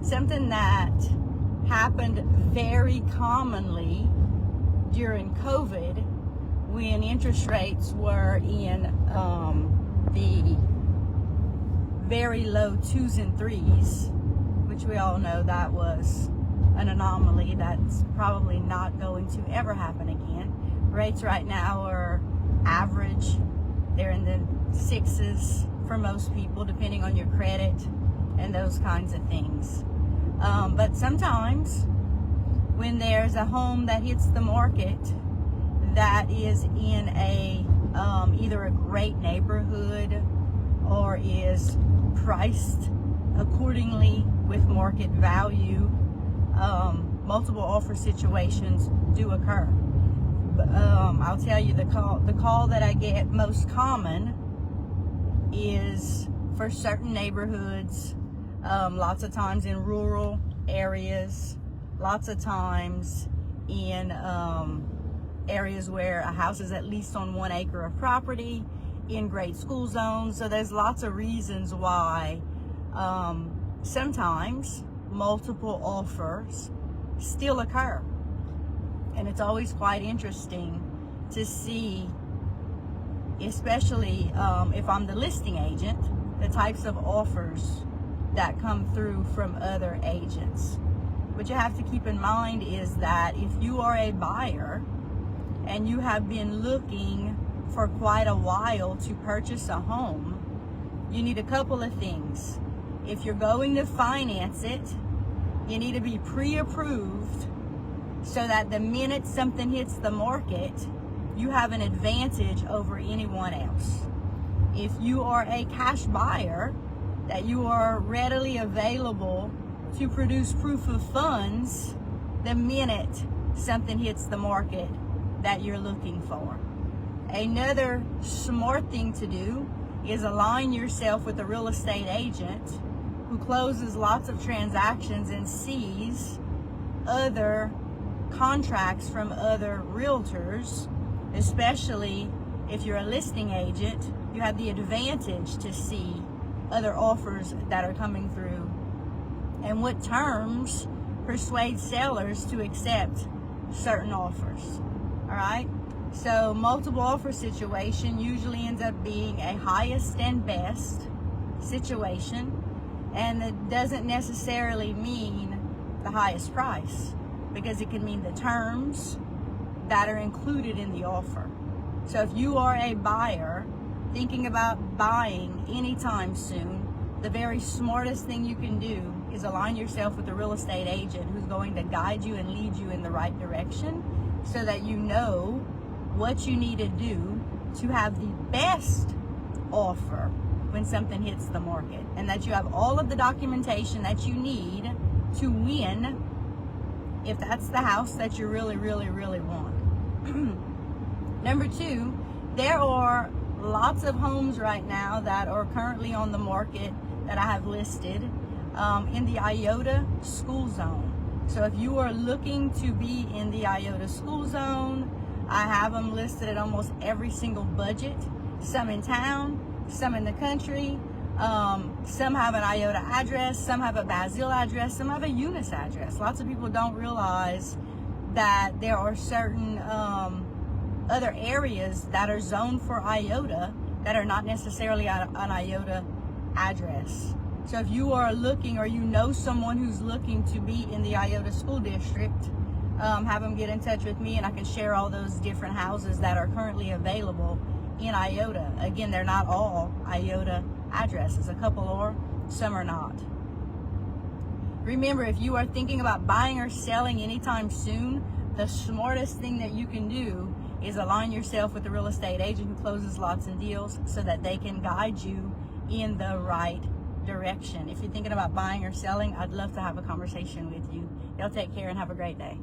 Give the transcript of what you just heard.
something that happened very commonly during COVID when interest rates were in the very low 2s and 3s, which we all know that was an anomaly that's probably not going to ever happen again. Rates right now are average. They're in the 6s for most people, depending on your credit and those kinds of things. But sometimes when there's a home that hits the market that is in a either a great neighborhood or is priced accordingly with market value, multiple offer situations do occur. I'll tell you, the call that I get most common is for certain neighborhoods, lots of times in rural areas, lots of times in areas where a house is at least on 1 acre of property, in great school zones. So there's lots of reasons why sometimes multiple offers still occur. And it's always quite interesting to see, especially if I'm the listing agent, the types of offers that come through from other agents. What you have to keep in mind is that if you are a buyer and you have been looking for quite a while to purchase a home, you need a couple of things. If you're going to finance it, you need to be pre-approved so that the minute something hits the market, you have an advantage over anyone else. If you are a cash buyer, that you are readily available to produce proof of funds the minute something hits the market that you're looking for. Another smart thing to do is align yourself with a real estate agent who closes lots of transactions and sees other contracts from other realtors. Especially if you're a listing agent, you have the advantage to see other offers that are coming through and what terms persuade sellers to accept certain offers. All right, so multiple offer situation usually ends up being a highest and best situation, and it doesn't necessarily mean the highest price, because it can mean the terms that are included in the offer. So if you are a buyer thinking about buying anytime soon, the very smartest thing you can do is align yourself with a real estate agent who's going to guide you and lead you in the right direction so that you know what you need to do to have the best offer when something hits the market, and that you have all of the documentation that you need to win if that's the house that you really, really, really want. Number 2, there are lots of homes right now that are currently on the market that I have listed in the IOTA school zone. So if you are looking to be in the IOTA school zone, I have them listed at almost every single budget, some in town, some in the country. Some have an IOTA address, some have a Basile address, some have a Eunice address. Lots of people don't realize that there are certain other areas that are zoned for IOTA that are not necessarily an IOTA address. So if you are looking, or you know someone who's looking to be in the IOTA school district, have them get in touch with me and I can share all those different houses that are currently available in IOTA. Again, they're not all IOTA addresses. A couple are, some are not. Remember, if you are thinking about buying or selling anytime soon, the smartest thing that you can do is align yourself with a real estate agent who closes lots of deals so that they can guide you in the right direction. If you're thinking about buying or selling, I'd love to have a conversation with you. Y'all take care and have a great day.